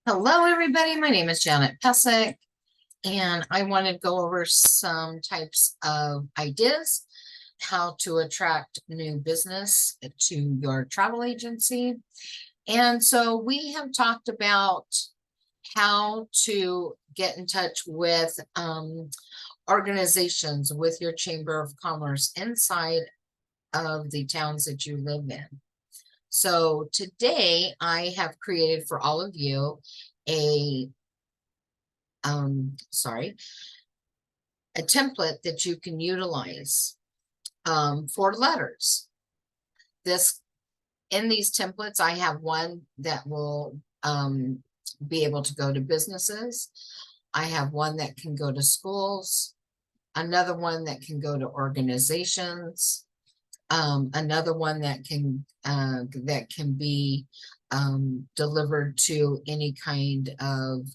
Hello, everybody. My name is Janet Pesic, and I want to go over some types of ideas, how to attract new business to your travel agency. And so we have talked about how to get in touch with organizations with your Chamber of Commerce inside of the towns that you live in. So today I have created for all of you a sorry, a template that you can utilize for letters. In these templates, I have one that will be able to go to businesses. I have one that can go to schools, another one that can go to organizations, another one that can be delivered to any kind of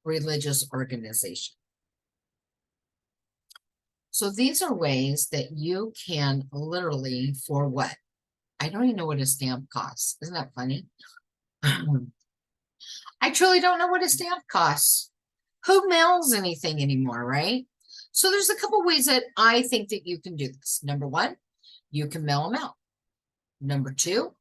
religious organization. So these are ways that you can literally, for what? I don't even know what a stamp costs. Isn't that funny? I truly don't know what a stamp costs. Who mails anything anymore, right? So there's a couple ways that I think that you can do this. Number one, you can mail them out. Number two,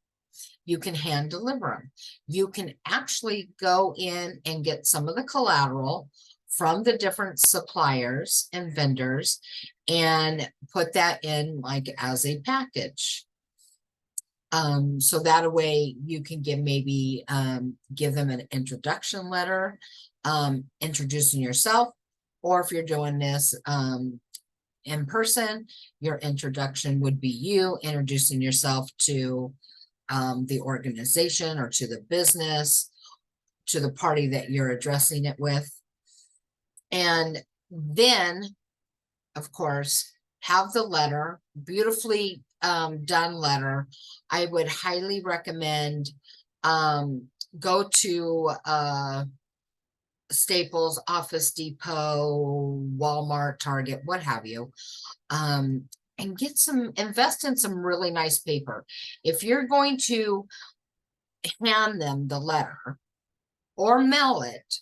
you can hand deliver them. You can actually go in and get some of the collateral from the different suppliers and vendors and put that in like as a package. So that way you can give them an introduction letter, introducing yourself, or if you're doing this in person, your introduction would be you introducing yourself to the organization or to the business, to the party that you're addressing it with. And then, of course, have the letter, beautifully done letter. I would highly recommend go to Staples, Office Depot, Walmart, Target, what have you, and invest in some really nice paper. If you're going to hand them the letter or mail it,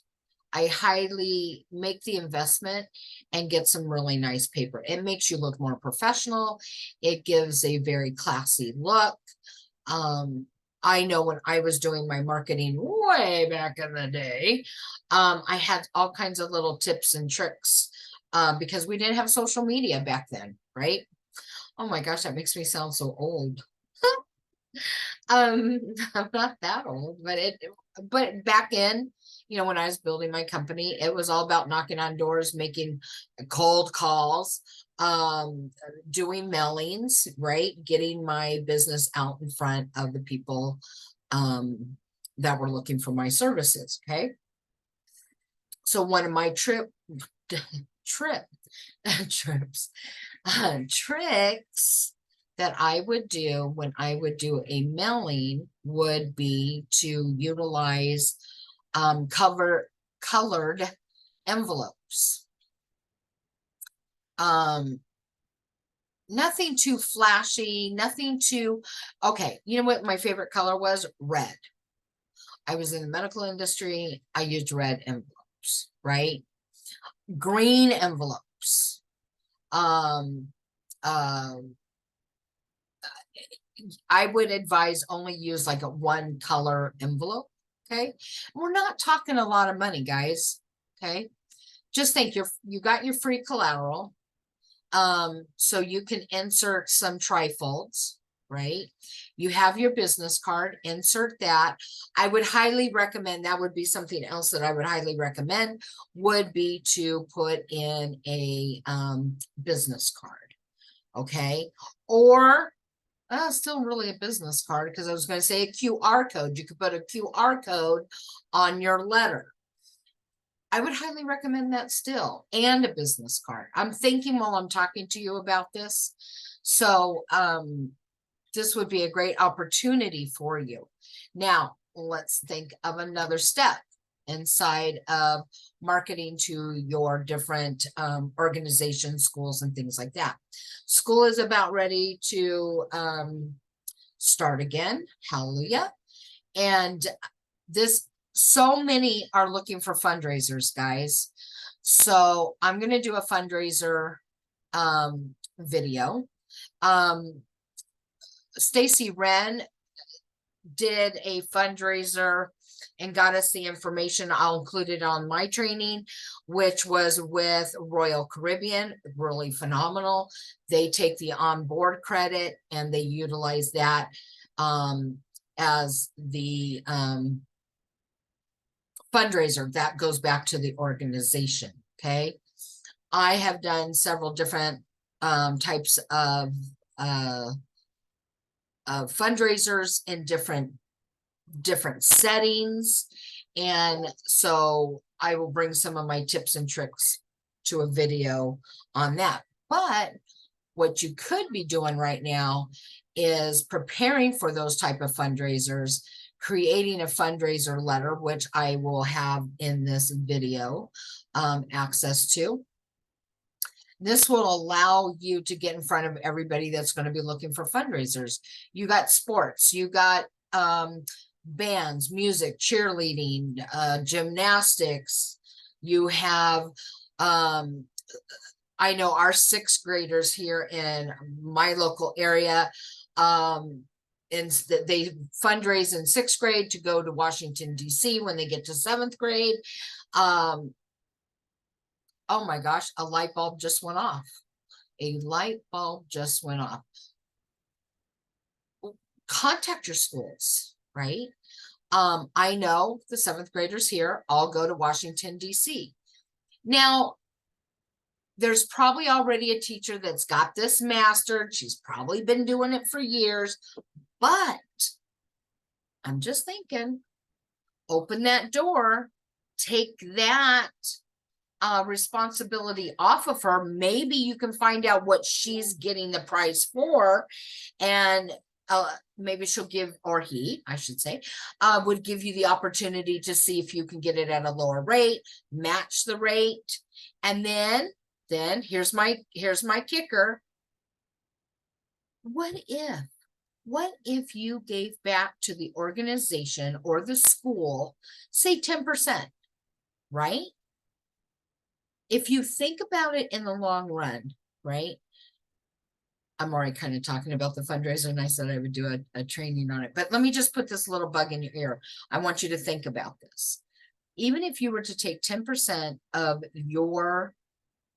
I highly make the investment and get some really nice paper. It makes you look more professional. It gives a very classy look. I know when I was doing my marketing way back in the day, I had all kinds of little tips and tricks because we didn't have social media back then, right? Oh my gosh, that makes me sound so old. I'm not that old, but back in, when I was building my company, it was all about knocking on doors, making cold calls, doing mailings, right? Getting my business out in front of the people that were looking for my services. Okay. So one of my trips tricks that I would do when I would do a mailing would be to utilize colored envelopes. Nothing too flashy, okay, you know what my favorite color was? Red. I was in the medical industry. I used red envelopes, right? Green envelopes. I would advise only use like a one color envelope. Okay. We're not talking a lot of money, guys. Okay. Just think you got your free collateral. So you can insert some trifolds, right? You have your business card, insert that. I would highly recommend, that would be something else that I would highly recommend, would be to put in a business card. Okay. Or still really a business card, because I was going to say a QR code. You could put a QR code on your letter. I would highly recommend that still, and a business card. I'm thinking while I'm talking to you about this. So this would be a great opportunity for you. Now, let's think of another step inside of marketing to your different organizations, schools, and things like that. School is about ready to start again. Hallelujah. And so many are looking for fundraisers, guys. So I'm going to do a fundraiser video. Stacy Wren did a fundraiser and got us the information. I'll include it on my training, which was with Royal Caribbean. Really phenomenal. They take the onboard credit and they utilize that as the fundraiser that goes back to the organization. Okay. I have done several different types of fundraisers in different settings. And so I will bring some of my tips and tricks to a video on that. But what you could be doing right now is preparing for those type of fundraisers, creating a fundraiser letter, which I will have in this video access to. This will allow you to get in front of everybody that's going to be looking for fundraisers. You got sports, you got bands, music, cheerleading, gymnastics. You have, I know our sixth graders here in my local area, and they fundraise in sixth grade to go to Washington, D.C. when they get to seventh grade. Oh my gosh, a light bulb just went off. A light bulb just went off. Contact your schools, right? I know the seventh graders here all go to Washington, D.C. Now, there's probably already a teacher that's got this mastered. She's probably been doing it for years, but I'm just thinking, open that door, take that responsibility off of her. Maybe you can find out what she's getting the price for, and maybe she'll give, or he, I should say, would give you the opportunity to see if you can get it at a lower rate, match the rate. And then here's my kicker. What if you gave back to the organization or the school, say 10%, right? If you think about it in the long run, right? I'm already kind of talking about the fundraiser, and I said I would do a training on it, but let me just put this little bug in your ear. I want you to think about this. Even if you were to take 10% of your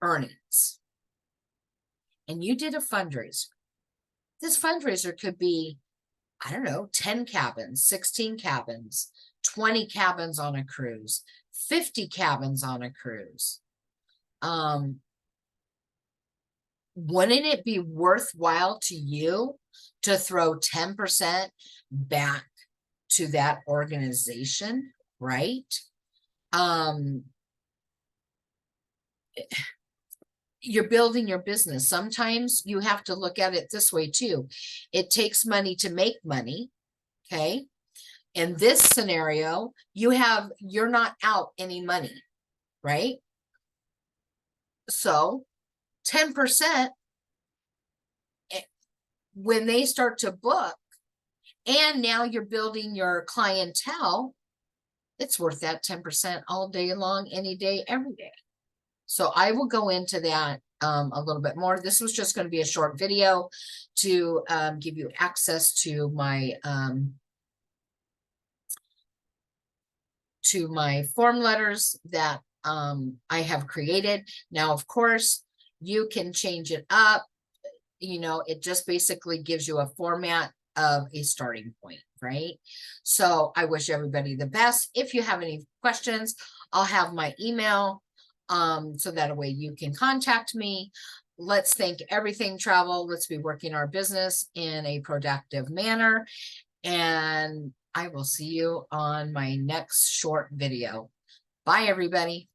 earnings and you did a fundraiser, this fundraiser could be, I don't know, 10 cabins, 16 cabins, 20 cabins on a cruise, 50 cabins on a cruise. Wouldn't it be worthwhile to you to throw 10% back to that organization, right? You're building your business. Sometimes you have to look at it this way too. It takes money to make money, okay? In this scenario, you're not out any money, right? So 10%, when they start to book, and now you're building your clientele, it's worth that 10% all day long, any day, every day. So I will go into that a little bit more. This was just going to be a short video to give you access to my form letters that I have created. Now, of course, you can change it up. You know, it just basically gives you a format of a starting point, right? So I wish everybody the best. If you have any questions, I'll have my email, so that way you can contact me. Let's think everything travel. Let's be working our business in a productive manner. And I will see you on my next short video. Bye, everybody.